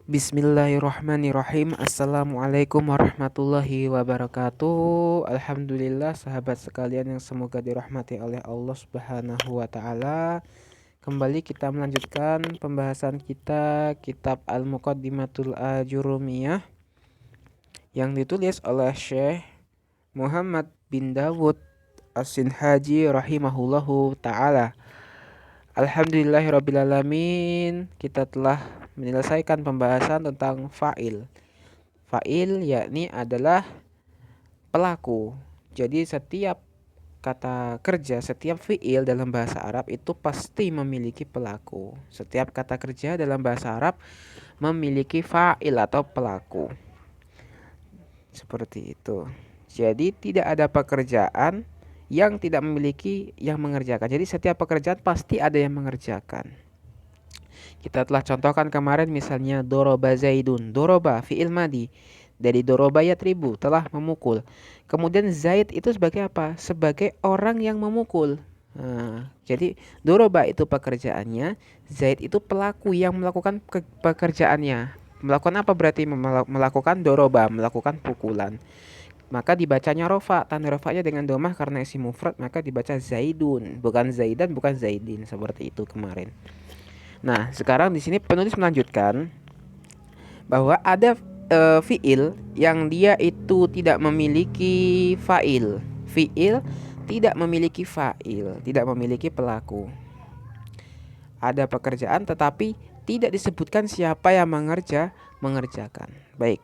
Bismillahirrahmanirrahim. Assalamualaikum warahmatullahi wabarakatuh. Alhamdulillah sahabat sekalian yang semoga dirahmati oleh Allah Subhanahu wa taala. Kembali kita melanjutkan pembahasan kita kitab Al-Muqaddimatul Ajurumiyah yang ditulis oleh Syekh Muhammad bin Dawud As-Sinhaji rahimahullahu taala. Alhamdulillahirrabbilalamin. Kita telah menyelesaikan pembahasan tentang fa'il. Fa'il yakni adalah pelaku. Jadi setiap kata kerja, setiap fi'il dalam bahasa Arab itu pasti memiliki pelaku. Setiap kata kerja dalam bahasa Arab memiliki fa'il atau pelaku. Seperti itu. Jadi tidak ada pekerjaan yang tidak memiliki yang mengerjakan. Jadi setiap pekerjaan pasti ada yang mengerjakan. Kita telah contohkan kemarin misalnya doroba zaidun. Doroba fi'il madi. Dari doroba yatribu telah memukul. Kemudian zaid itu sebagai apa? Sebagai orang yang memukul. Nah, jadi doroba itu pekerjaannya, zaid itu pelaku yang melakukan pekerjaannya. Melakukan apa berarti melakukan doroba, melakukan pukulan. Maka dibacanya rofa, tanda rofanya dengan domah karena isi mufrad, maka dibaca zaidun, bukan zaidan, bukan zaidin, seperti itu kemarin. Nah, sekarang di sini penulis melanjutkan bahwa ada fiil yang dia itu tidak memiliki fa'il. Fiil tidak memiliki fa'il, tidak memiliki pelaku. Ada pekerjaan tetapi tidak disebutkan siapa yang mengerjakan. Baik.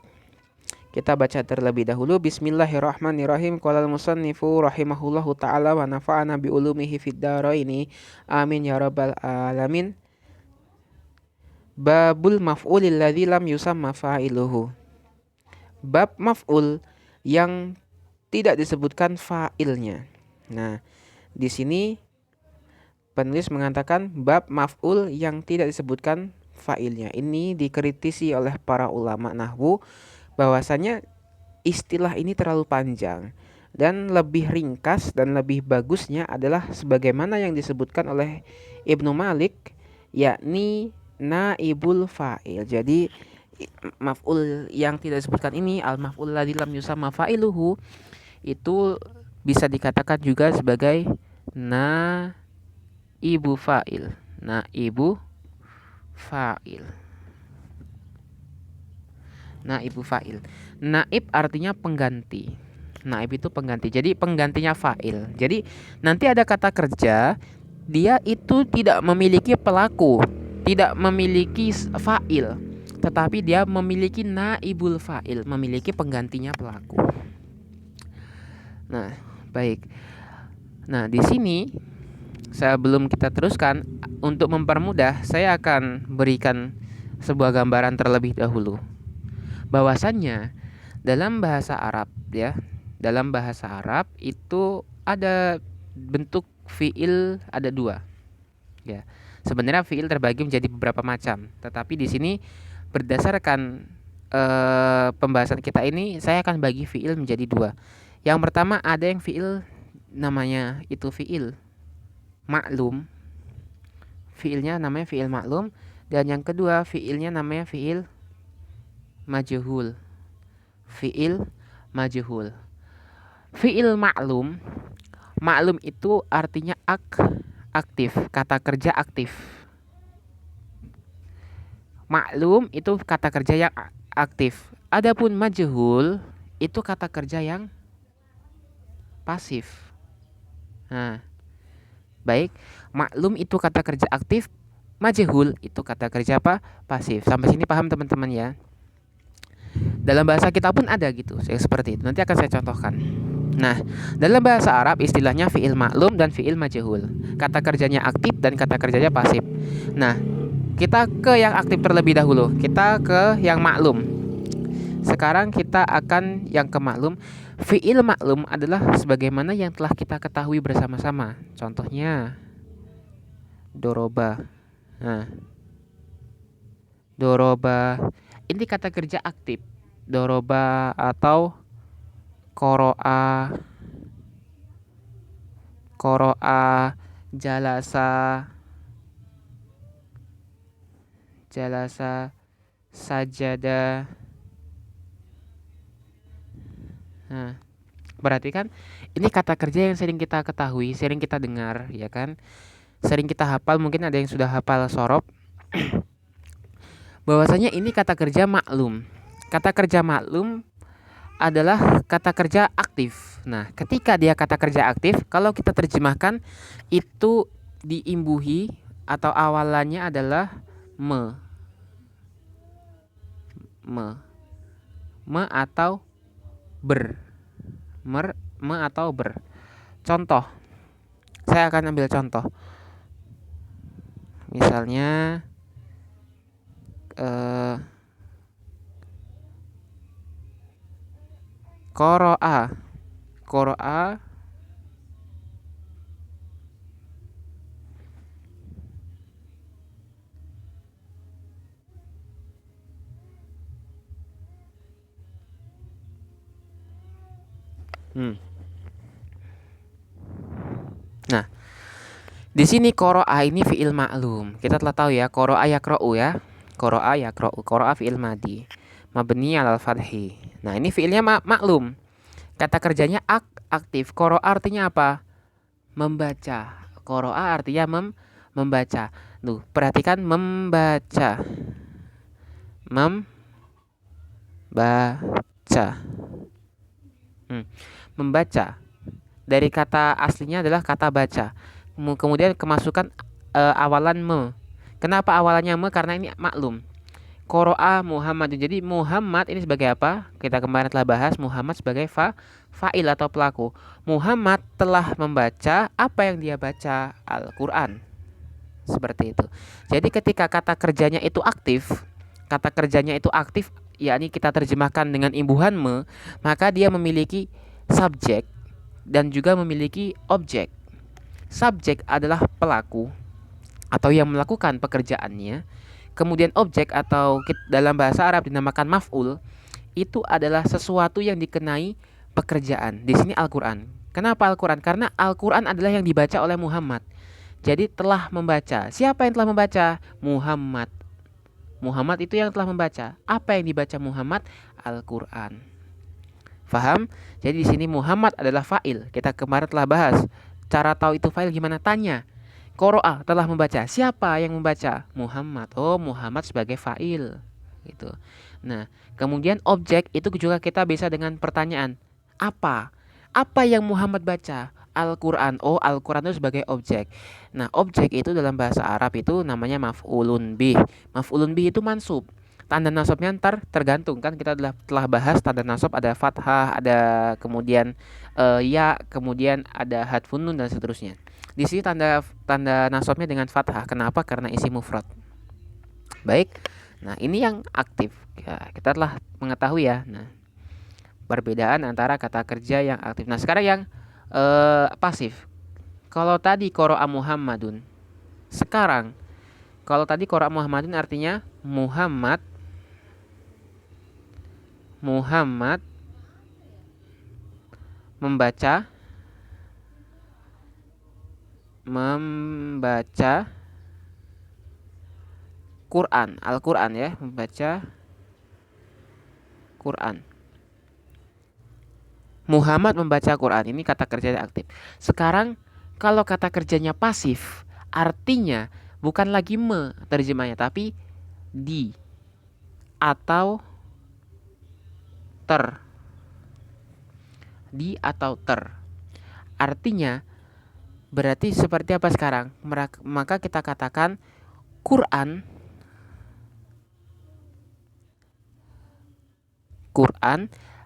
Kita baca terlebih dahulu. Bismillahirrahmanirrahim. Qala al-musannifu rahimahullahu taala wa nafa'ana bi ulumihi fid dharaini. Amin ya rabbal alamin. Babul maf'ulil ladzi lam yusamma fa'iluhu. Bab maf'ul yang tidak disebutkan fa'ilnya. Nah, di sini penulis mengatakan bab maf'ul yang tidak disebutkan fa'ilnya. Ini dikritisi oleh para ulama nahwu bahwasanya istilah ini terlalu panjang dan lebih ringkas dan lebih bagusnya adalah sebagaimana yang disebutkan oleh Ibnu Malik, yakni naibul fa'il. Jadi maf'ul yang tidak disebutkan ini, al maf'ul ladzi lam yusamma fa'iluhu, itu bisa dikatakan juga sebagai naibu fa'il. Naibu fa'il. Naibu fa'il. Naib artinya pengganti. Naib itu pengganti. Jadi penggantinya fa'il. Jadi nanti ada kata kerja, dia itu tidak memiliki pelaku, tidak memiliki fa'il, tetapi dia memiliki naibul fa'il, memiliki penggantinya pelaku. Nah, baik. Nah, di sini sebelum kita teruskan, untuk mempermudah saya akan berikan sebuah gambaran terlebih dahulu. Bahwasannya dalam bahasa Arab ya, dalam bahasa Arab itu ada bentuk fiil ada dua ya. Sebenarnya fiil terbagi menjadi beberapa macam, tetapi di sini berdasarkan pembahasan kita ini saya akan bagi fiil menjadi dua. Yang pertama ada yang fiil namanya itu fiil maklum, fiilnya namanya fiil maklum, dan yang kedua fiilnya namanya fiil majhul. Fiil majhul. Fiil maklum, maklum itu artinya aktif, kata kerja aktif. Maklum itu kata kerja yang aktif. Adapun majhul itu kata kerja yang pasif. Nah, baik, maklum itu kata kerja aktif, majhul itu kata kerja apa? Pasif. Sampai sini paham teman-teman ya? Dalam bahasa kita pun ada gitu, seperti itu. Nanti akan saya contohkan. Nah, dalam bahasa Arab istilahnya fi'il maklum dan fi'il majhul. Kata kerjanya aktif dan kata kerjanya pasif. Nah, kita ke yang aktif terlebih dahulu. Kita ke yang maklum. Sekarang kita akan yang ke maklum. Fi'il maklum adalah sebagaimana yang telah kita ketahui bersama-sama. Contohnya doroba. Nah, doroba ini kata kerja aktif. Doroba atau koroa, koroa, jalasa, jalasa, Sajada. Nah, berarti kan ini kata kerja yang sering kita ketahui, sering kita dengar, ya kan? Sering kita hafal, mungkin ada yang sudah hafal sorop. Bahwasanya ini kata kerja maklum. Kata kerja maklum adalah kata kerja aktif. Nah, ketika dia kata kerja aktif, kalau kita terjemahkan itu diimbuhi atau awalannya adalah me, me, me atau ber, me atau ber. Contoh, saya akan ambil contoh. Misalnya eh, koroa, koroa, Nah, di sini koroa ini fiil maklum. Kita telah tahu ya, koroa yakra'u ya. Koroa yakra'u, koroa fiil madi. Mabni alal fathi. Nah, ini fiilnya maklum. Kata kerjanya aktif. Koroa artinya apa? Membaca. Koroa artinya membaca. Tuh, perhatikan membaca. Membaca. Membaca. Dari kata aslinya adalah kata baca. Kemudian kemasukan awalan me. Kenapa awalannya me? Karena ini maklum. Qoro'a Muhammad. Jadi Muhammad ini sebagai apa? Kita kemarin telah bahas Muhammad sebagai fa'il atau pelaku. Muhammad telah membaca apa yang dia baca, Al-Quran. Seperti itu. Jadi ketika kata kerjanya itu aktif, yakni kita terjemahkan dengan imbuhan me, maka dia memiliki subjek dan juga memiliki objek. Subjek adalah pelaku atau yang melakukan pekerjaannya. Kemudian objek atau dalam bahasa Arab dinamakan maf'ul, itu adalah sesuatu yang dikenai pekerjaan. Di sini Al-Quran. Kenapa Al-Quran? Karena Al-Quran adalah yang dibaca oleh Muhammad. Jadi telah membaca. Siapa yang telah membaca? Muhammad. Muhammad itu yang telah membaca. Apa yang dibaca Muhammad? Al-Quran. Faham? Jadi di sini Muhammad adalah fa'il. Kita kemarin telah bahas. Cara tahu itu fa'il gimana? Tanya. Qoro'a telah membaca. Siapa yang membaca? Muhammad. Oh, Muhammad sebagai fa'il. Gitu. Nah, kemudian objek itu juga kita bisa dengan pertanyaan. Apa? Apa yang Muhammad baca? Al-Quran. Oh, Al-Quran itu sebagai objek. Nah, objek itu dalam bahasa Arab itu namanya maf'ulun bih. Maf'ulun bih itu mansub. Tanda nasabnya ntar tergantung kan, kita telah bahas tanda nasab ada fathah, ada kemudian ya, kemudian ada hadfun nun dan seterusnya. Di sini tanda nasabnya dengan fathah. Kenapa? Karena isi mufrad. Baik. Nah, ini yang aktif. Ya, kita telah mengetahui ya. Nah, perbedaan antara kata kerja yang aktif. Nah, sekarang yang pasif. Kalau tadi qara'a Muhammadun. Sekarang kalau tadi qara'a Muhammadun artinya Muhammad membaca Quran, Al-Quran ya, membaca Quran. Muhammad membaca Quran, ini kata kerjanya aktif. Sekarang kalau kata kerjanya pasif, artinya bukan lagi me terjemahnya, tapi di atau ter. Di atau ter. Artinya berarti seperti apa sekarang? Maka kita katakan Quran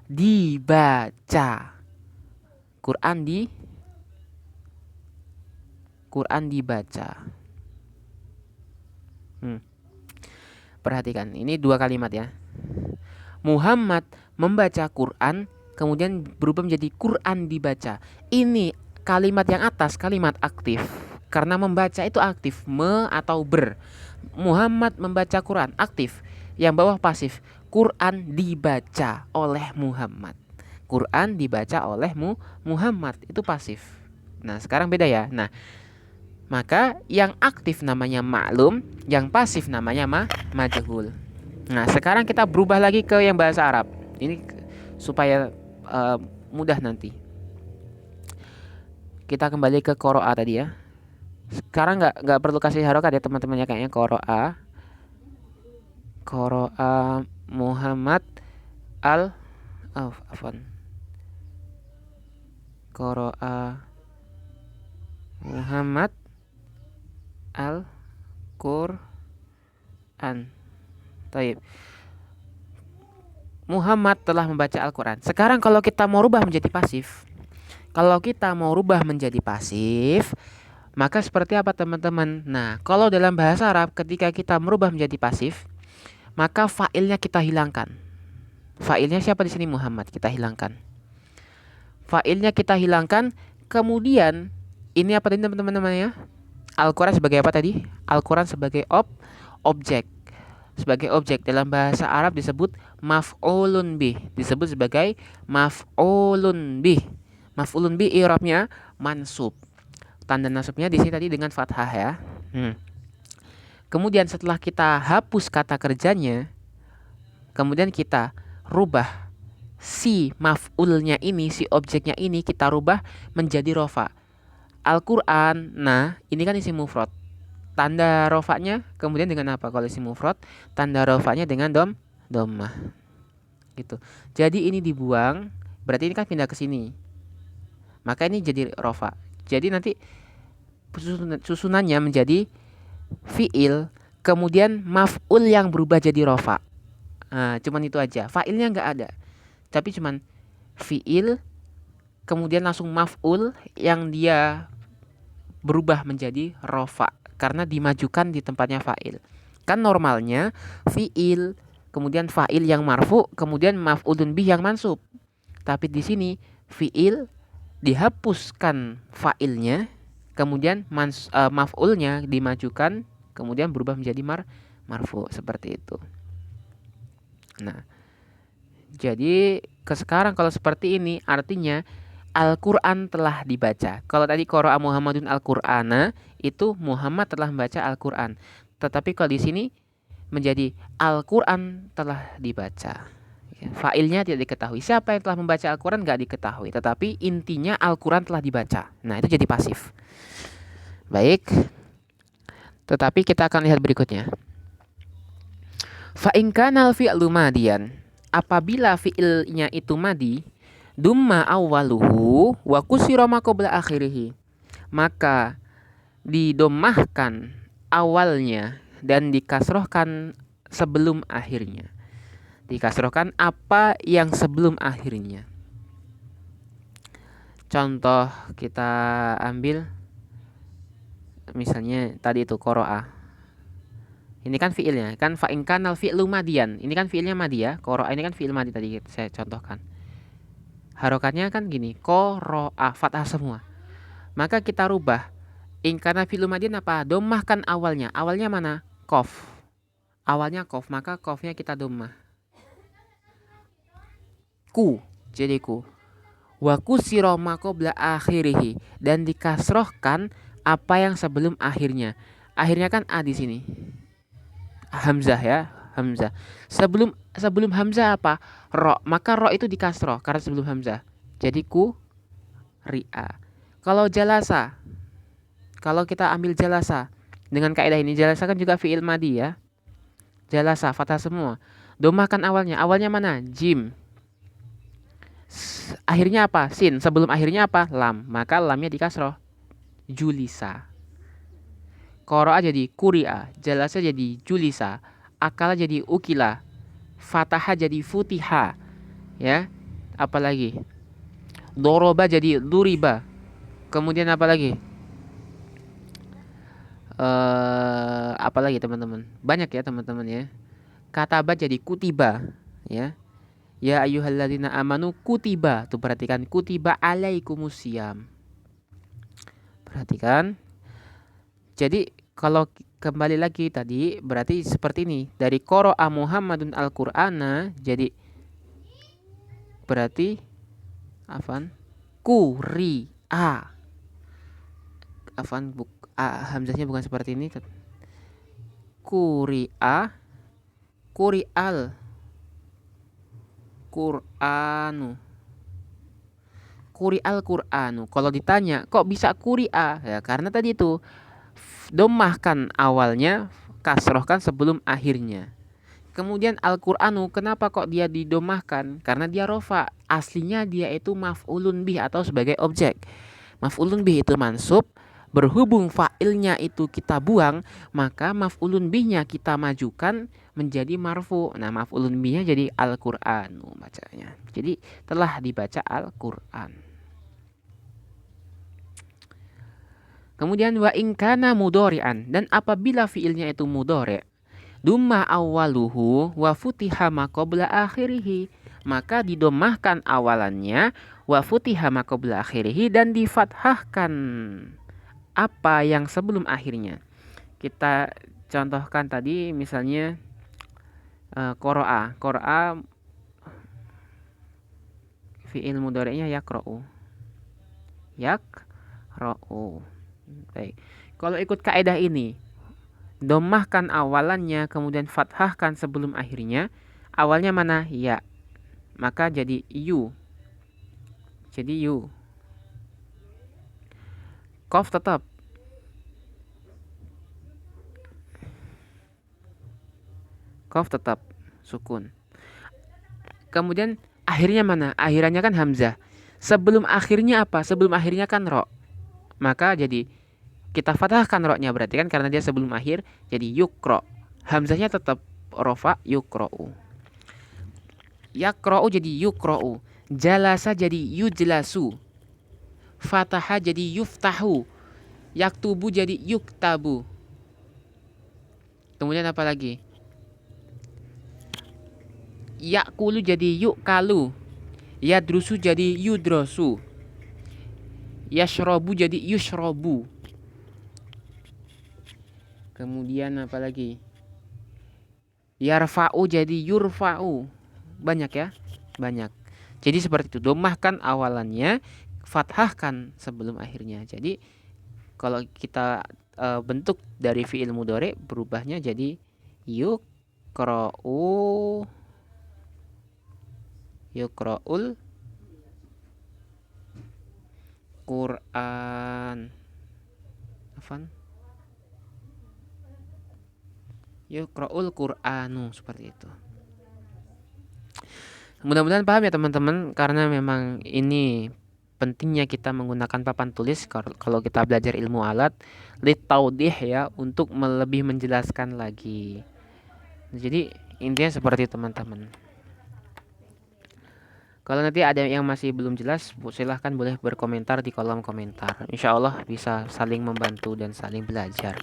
dibaca. Quran dibaca. Perhatikan, ini dua kalimat ya. Muhammad membaca Quran, kemudian berubah menjadi Quran dibaca. Ini kalimat yang atas, kalimat aktif. Karena membaca itu aktif, me atau ber. Muhammad membaca Quran, aktif. Yang bawah pasif, Quran dibaca oleh Muhammad. Quran dibaca oleh Muhammad, itu pasif. Nah, sekarang beda ya. Nah, maka yang aktif namanya maklum, yang pasif namanya majhul. Nah, sekarang kita berubah lagi ke yang bahasa Arab. Ini supaya mudah nanti. Kita kembali ke qoro'a tadi ya. Sekarang nggak perlu kasih harokat ya teman-teman ya, kayaknya qoro'a Muhammad al afwan. Qoro'a Muhammad al Quran. Taib. Muhammad telah membaca Al-Quran. Sekarang kalau kita mau rubah menjadi pasif, maka seperti apa teman-teman? Nah, kalau dalam bahasa Arab ketika kita merubah menjadi pasif, maka fa'ilnya kita hilangkan. Fa'ilnya siapa di sini? Muhammad, kita hilangkan. Fa'ilnya kita hilangkan. Kemudian ini apa tadi teman-teman namanya? Al-Quran sebagai apa tadi? Al-Quran sebagai objek. Sebagai objek dalam bahasa Arab disebut maf'ulun bih. Disebut sebagai maf'ulun bih. Maf'ulun bih i'rabnya mansub. Tanda nasabnya di sini tadi dengan fathah ya. Kemudian setelah kita hapus kata kerjanya, kemudian kita rubah si maf'ulnya ini, si objeknya ini kita rubah menjadi rofa. Al-Quran, nah ini kan isim mufrad. Tanda rofanya kemudian dengan apa? Kalau isim mufrad, tanda rofanya dengan dhammah. Gitu. Jadi ini dibuang, berarti ini kan pindah ke sini. Maka ini jadi rofa. Jadi nanti susunannya menjadi fiil, kemudian maf'ul yang berubah jadi rofa. Nah, cuman itu aja. Fa'ilnya nggak ada. Tapi cuman fiil, kemudian langsung maf'ul yang dia berubah menjadi rofa karena dimajukan di tempatnya fa'il. Kan normalnya fi'il, kemudian fa'il yang marfu, kemudian maf'ulun bih yang mansub. Tapi di sini fi'il dihapuskan fa'ilnya, kemudian maf'ulnya dimajukan, kemudian berubah menjadi marfu seperti itu. Nah, jadi sekarang kalau seperti ini artinya Al-Quran telah dibaca. Kalau tadi qara'a Muhammadun Al-Qur'ana, itu Muhammad telah membaca Al-Quran. Tetapi kalau di sini menjadi Al-Quran telah dibaca. Fa'ilnya tidak diketahui. Siapa yang telah membaca Al-Quran nggak diketahui. Tetapi intinya Al-Quran telah dibaca. Nah, itu jadi pasif. Baik. Tetapi kita akan lihat berikutnya. Fa in kana al-fi'lu madiyan. Apabila fi'ilnya itu madi, dumma awwaluhu wa kusira ma qabla akhirih. Maka didomahkan awalnya dan dikasrohkan sebelum akhirnya. Dikasrohkan apa yang sebelum akhirnya. Contoh kita ambil misalnya tadi itu qara'a. Ini kan fiilnya, kan fa in kana al-fi'lu madiyan. Ini kan fiilnya madi ya. Qara'a ini kan fiil madi tadi saya contohkan. Harokatnya kan gini, qara'a, fathah semua. Maka kita rubah. In kana fi'lu madiyan apa? Dhammahkan awalnya. Awalnya mana? Qaf. Awalnya qaf, maka qafnya kita dhammah. Ku, jadi ku. Wa kusira ma qabla akhirih, dan dikasrohkan apa yang sebelum akhirnya. Akhirnya kan a di sini. Hamzah ya, hamzah. Sebelum hamzah apa? Ro, maka ro itu dikasroh karena sebelum hamzah. Jadi ku ri'a. Kalau jalasa, kalau kita ambil jalasa dengan kaidah ini, jalasa kan juga fi'il madi ya. Jalasa fathah semua. Domahkan awalnya. Awalnya mana? Jim. Akhirnya apa? Sin. Sebelum akhirnya apa? Lam. Maka lamnya dikasroh. Julisa. Qara'a jadi kuri'a. Jalasa jadi julisa. Akala jadi ukila. Fataha jadi futiha. Ya. Apalagi? Doroba jadi duriba. Kemudian apa lagi? Apalagi teman-teman? Banyak ya teman-teman ya. Katabat jadi kutiba. Ya. Ya ayyuhalladzina amanu kutiba. Tuh perhatikan, kutiba alaikumusiyam. Perhatikan. Jadi kalau kembali lagi tadi berarti seperti ini. Dari qara'a Muhammadun Al-Qur'ana, jadi berarti afan quri'a. Afan hamzahnya bukan seperti ini. Quri'a Quri'al Qur'anu. Quri'al Qur'anu. Kalau ditanya, kok bisa quri'a? Ya, karena tadi itu domahkan awalnya, kasrohkan sebelum akhirnya. Kemudian Al-Qur'anu, kenapa kok dia didomahkan? Karena dia rofa. Aslinya dia itu maf'ulun bih atau sebagai objek. Maf'ulun bih itu mansub. Berhubung fa'ilnya itu kita buang, maka maf'ulun bihnya kita majukan menjadi marfu. Nah, maf'ulun bihnya jadi Al-Qur'anu bacanya. Jadi telah dibaca Al-Qur'an. Kemudian wa in kana mudhari'an, dan apabila fiilnya itu mudhari', dumma awaluhu wa futiha ma qabla akhirih, maka didomahkan awalannya, wa futiha ma qabla akhirih, dan difathahkan apa yang sebelum akhirnya. Kita contohkan tadi misalnya qara'a. Qara'a fi'il mudhari'nya yaqra'u. Yaqra'u. Baik. Kalau ikut kaidah ini, domahkan awalannya kemudian fathahkan sebelum akhirnya. Awalnya mana? Ya. Maka jadi yu. Jadi yu. Qaf tetap. Qaf tetap sukun. Kemudian akhirnya mana? Akhirnya kan hamzah. Sebelum akhirnya apa? Sebelum akhirnya kan ro. Maka jadi kita fathahkan ro-nya, berarti kan karena dia sebelum akhir jadi yukro. Hamzahnya tetap rofa, yukro'u. Yakro'u jadi yukro'u. Jalasa jadi yujlasu. Fataha jadi yuftahu. Yaktubu jadi yuktabu. Kemudian apa lagi? Yakulu jadi yukalu. Yadrusu jadi yudrosu. Yashrobu jadi yushrobu. Kemudian apa lagi? Yarfa'u jadi yurfa'u. Banyak ya? Banyak. Jadi seperti itu. Domahkan awalannya, fathahkan sebelum akhirnya. Jadi kalau kita bentuk dari fi'il mudhari berubahnya jadi yukra'u, yukra'ul Qur'an. Afan? Yukra'ul Qur'anu, seperti itu. Mudah-mudahan paham ya teman-teman, karena memang ini pentingnya kita menggunakan papan tulis kalau kita belajar ilmu alat, litaudih ya, untuk lebih menjelaskan lagi. Jadi intinya seperti itu teman-teman. Kalau nanti ada yang masih belum jelas, silahkan boleh berkomentar di kolom komentar. Insya Allah bisa saling membantu dan saling belajar.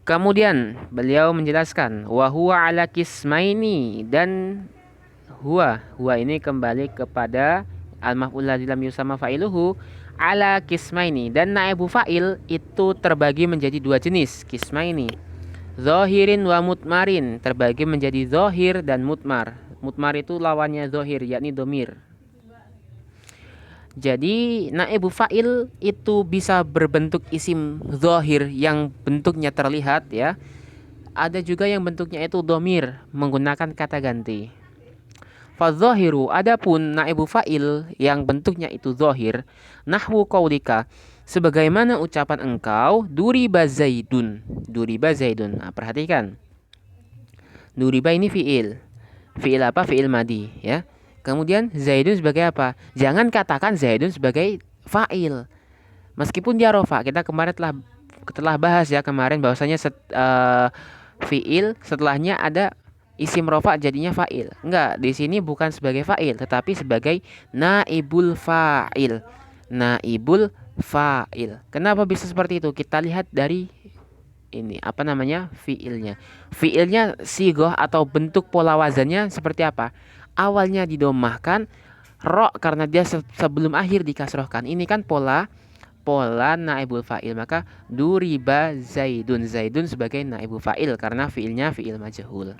Kemudian beliau menjelaskan wa huwa ala qismaini, dan huwa ini kembali kepada al-maf'ul ladzi lam yusamma fa'iluhu ala qismaini, dan naibu fa'il itu terbagi menjadi dua jenis, qismaini. Zahirin wa mutmarin, terbagi menjadi zahir dan mutmar. Mutmar itu lawannya zahir, yakni domir. Jadi naibu fa'il itu bisa berbentuk isim zahir yang bentuknya terlihat ya. Ada juga yang bentuknya itu domir menggunakan kata ganti. Fadzahiru, adapun naibu fa'il yang bentuknya itu zahir, nahwu qaulika, sebagaimana ucapan engkau, duriba zaidun. Duriba zaidun. Nah, perhatikan. Duriba ini fi'il. Fi'il apa? Fi'il madi ya. Kemudian zaidun sebagai apa? Jangan katakan zaidun sebagai fa'il. Meskipun dia rofa. Kita kemarin telah bahas ya kemarin bahwasanya fi'il setelahnya ada isim rofa jadinya fa'il. Enggak, di sini bukan sebagai fa'il tetapi sebagai naibul fa'il. Naibul fa'il. Kenapa bisa seperti itu? Kita lihat dari ini apa namanya, fiilnya. Fiilnya sigoh atau bentuk pola wazannya seperti apa? Awalnya didomahkan, ro karena dia sebelum akhir dikasrohkan. Ini kan pola naibul fa'il. Maka duriba zaidun, zaidun sebagai naibul fa'il karena fiilnya fiil majhul.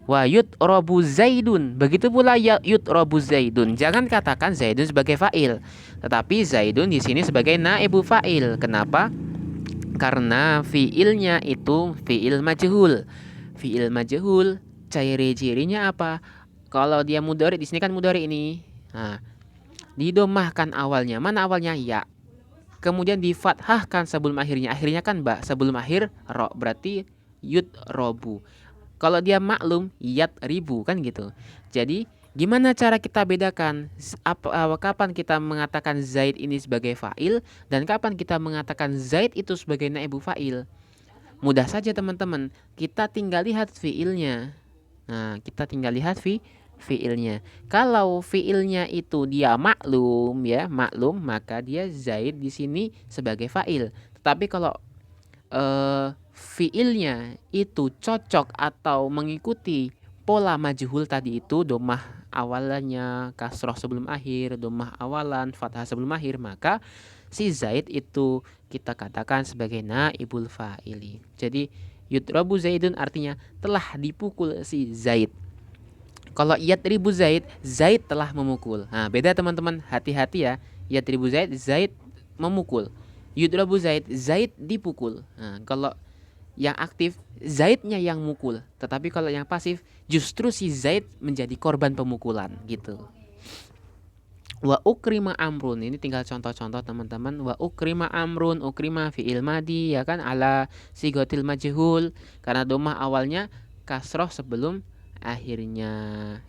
Wa yutrabu zaidun, begitu pula yutrabu zaidun. Jangan katakan zaidun sebagai fa'il, tetapi zaidun di sini sebagai naibul fa'il. Kenapa? Karena fiilnya itu fiil majhul. Fiil majhul Ciri-cirinya apa? Kalau dia mudhari, di sini kan mudhari ini. Nah, didomahkan awalnya. Mana awalnya? Ya. Kemudian difathahkan sebelum akhirnya. Akhirnya kan ba, sebelum akhir ro, berarti yud robu. Kalau dia maklum yat ribu kan gitu. Jadi gimana cara kita bedakan kapan kita mengatakan Zaid ini sebagai fa'il dan kapan kita mengatakan Zaid itu sebagai naibu fa'il? Mudah saja teman-teman. Kita tinggal lihat fi'ilnya. Nah, kita tinggal lihat fi'ilnya. Kalau fi'ilnya itu dia maklum ya, maklum, maka dia Zaid di sini sebagai fa'il. Tetapi kalau fiilnya itu cocok atau mengikuti pola majhul tadi itu, domah awalannya kasroh sebelum akhir, domah awalan fathah sebelum akhir, maka si Zaid itu kita katakan sebagai naibul fa'ili. Jadi yudrabu Zaidun artinya telah dipukul si Zaid. Kalau yadribu Zaid, Zaid telah memukul. Nah, beda teman-teman, hati-hati ya. Yadribu Zaid, Zaid memukul. Yudrabu Zaid, Zaid dipukul. Nah, kalau yang aktif Zaidnya yang mukul, tetapi kalau yang pasif justru si Zaid menjadi korban pemukulan gitu. Wa ukrima amrun, ini tinggal contoh-contoh teman-teman. Wa ukrima amrun, ukrima fi'il madi ya kan, ala sigotil majhul, karena domah awalnya kasroh sebelum akhirnya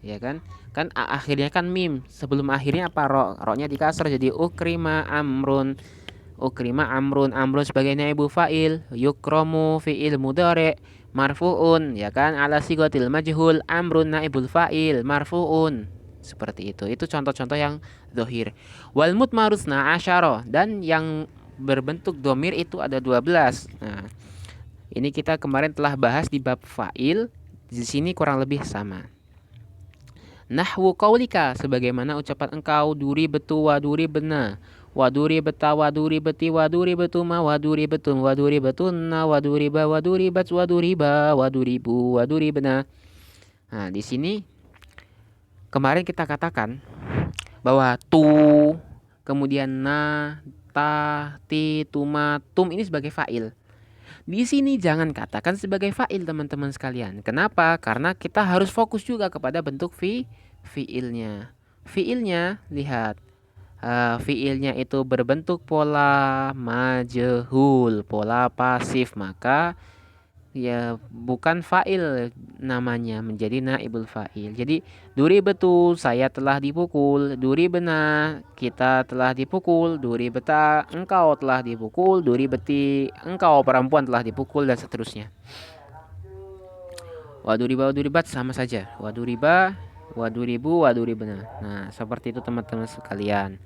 ya kan. Kan akhirnya kan mim, sebelum akhirnya apa? Ro, ro-nya di kasroh jadi ukrima amrun. Ukrima amrun, amrun sebagai naibu fa'il, yukromu fi'il mudhari marfu'un ya kan, ala sigotil majhul, amrun naibul fa'il marfu'un. Seperti itu contoh-contoh yang dohir. Wal mutmarusna asyara, dan yang berbentuk domir itu ada 12. Nah, ini kita kemarin telah bahas di bab fa'il, di sini kurang lebih sama. Nahwu qaulika, sebagaimana ucapan engkau, duri betu wa duri bena, waduri beta waduri beti waduri betuma waduri betun waduri betunna waduri ba waduri bat waduri ba waduri bu waduri bena. Nah, di sini kemarin kita katakan bahwa tu, kemudian na, ta, ti, tuma, tum ini sebagai fa'il. Di sini jangan katakan sebagai fa'il teman-teman sekalian. Kenapa? Karena kita harus fokus juga kepada bentuk fi'ilnya. Fi'ilnya lihat. Fiilnya itu berbentuk pola majhul, pola pasif, maka ya bukan fa'il namanya, menjadi naibul fa'il. Jadi duri betu, saya telah dipukul, duri bena, kita telah dipukul, duri beta, engkau telah dipukul, duri beti, engkau perempuan telah dipukul, dan seterusnya. Waduriba waduribat sama saja, waduriba waduribu waduribena. Nah, seperti itu teman-teman sekalian.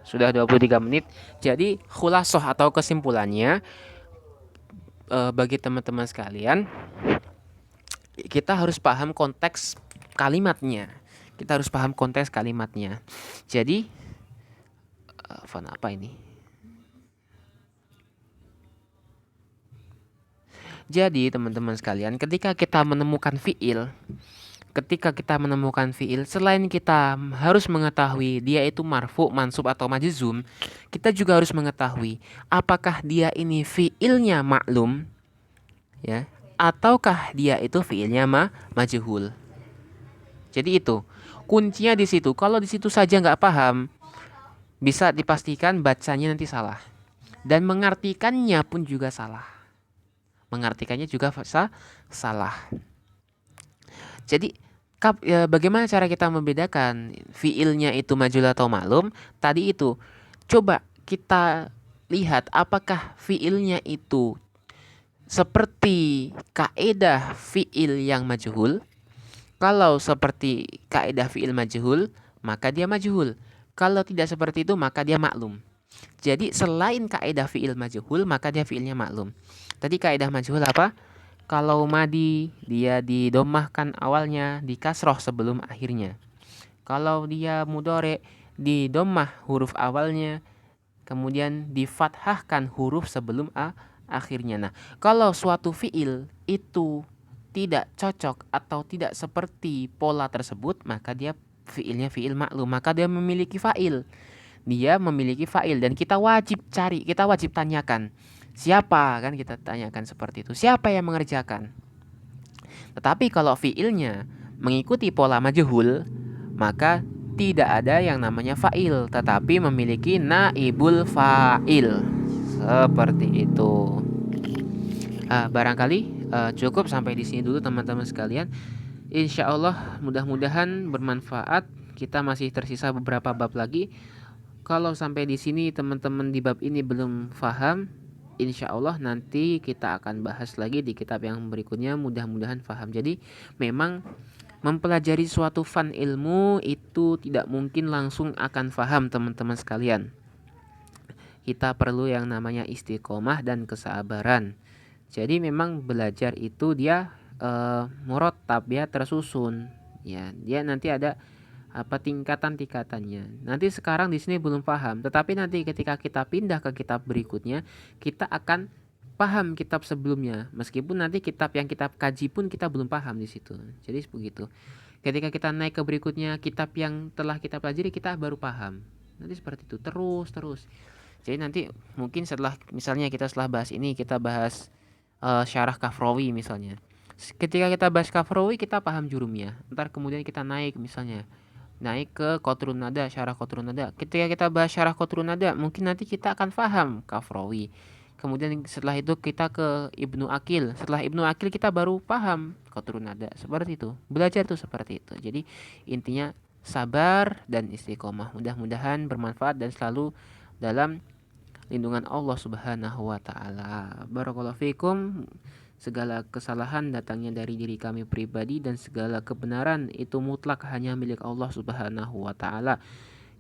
Sudah 23 menit. Jadi khulasoh atau kesimpulannya, bagi teman-teman sekalian, kita harus paham konteks kalimatnya. Kita harus paham konteks kalimatnya. Jadi font apa ini? Jadi teman-teman sekalian, ketika kita menemukan fiil, selain kita harus mengetahui dia itu marfu, mansub atau majzum, kita juga harus mengetahui apakah dia ini fiilnya maklum ya, ataukah dia itu fiilnya majhul. Jadi itu kuncinya di situ. Kalau di situ saja nggak paham, bisa dipastikan bacanya nanti salah, dan mengartikannya pun juga salah. Salah. Jadi bagaimana cara kita membedakan fiilnya itu majhul atau maklum? Tadi itu coba kita lihat apakah fiilnya itu seperti kaidah fiil yang majhul. Kalau seperti kaidah fiil majhul, maka dia majhul. Kalau tidak seperti itu, maka dia maklum. Jadi selain kaidah fiil majhul, maka dia fiilnya maklum. Tadi kaidah majhul apa? Kalau madi, dia didomahkan awalnya, di kasroh sebelum akhirnya. Kalau dia mudhari, didomah huruf awalnya, kemudian difathahkan huruf sebelum akhirnya. Nah, kalau suatu fiil itu tidak cocok atau tidak seperti pola tersebut, maka dia fiilnya fiil maklum, maka dia memiliki fa'il. Dan kita wajib cari, kita wajib tanyakan. Siapa, kan kita tanyakan seperti itu. Siapa yang mengerjakan? Tetapi kalau fiilnya mengikuti pola majhul, maka tidak ada yang namanya fa'il, tetapi memiliki naibul fa'il. Seperti itu. Barangkali cukup sampai di sini dulu teman-teman sekalian. Insya Allah mudah-mudahan bermanfaat. Kita masih tersisa beberapa bab lagi. Kalau sampai di sini teman-teman di bab ini belum paham, insya Allah nanti kita akan bahas lagi di kitab yang berikutnya. Mudah-mudahan paham. Jadi memang mempelajari suatu fan ilmu itu tidak mungkin langsung akan paham teman-teman sekalian. Kita perlu yang namanya istiqomah dan kesabaran. Jadi memang belajar itu dia murattab ya, tersusun. Ya, dia nanti ada tingkatan-tingkatannya. Nanti sekarang di sini belum paham, tetapi nanti ketika kita pindah ke kitab berikutnya, kita akan paham kitab sebelumnya. Meskipun nanti kitab yang kita kaji pun kita belum paham di situ. Jadi begitu. Ketika kita naik ke berikutnya, kitab yang telah kita pelajari kita baru paham. Nanti seperti itu terus. Jadi nanti mungkin setelah bahas ini kita bahas syarah Kafrawi misalnya. Ketika kita bahas Kafrawi kita paham jurumnya. Ntar kemudian kita naik ke Qatrun Nada, syarah Qatrun Nada. Ketika kita bahas syarah Qatrun Nada, mungkin nanti kita akan paham Kafrawi. Kemudian setelah itu kita ke Ibnu Aqil. Setelah Ibnu Aqil kita baru paham Qatrun Nada. Seperti itu. Belajar tuh seperti itu. Jadi intinya sabar dan istiqomah. Mudah-mudahan bermanfaat dan selalu dalam lindungan Allah Subhanahu wa taala. Barakallahu fikum. Segala kesalahan datangnya dari diri kami pribadi dan segala kebenaran itu mutlak hanya milik Allah Subhanahu wa taala.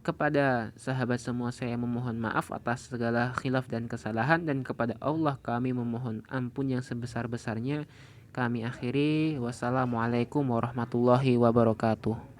Kepada sahabat semua saya memohon maaf atas segala khilaf dan kesalahan, dan kepada Allah kami memohon ampun yang sebesar-besarnya. Kami akhiri, wassalamualaikum warahmatullahi wabarakatuh.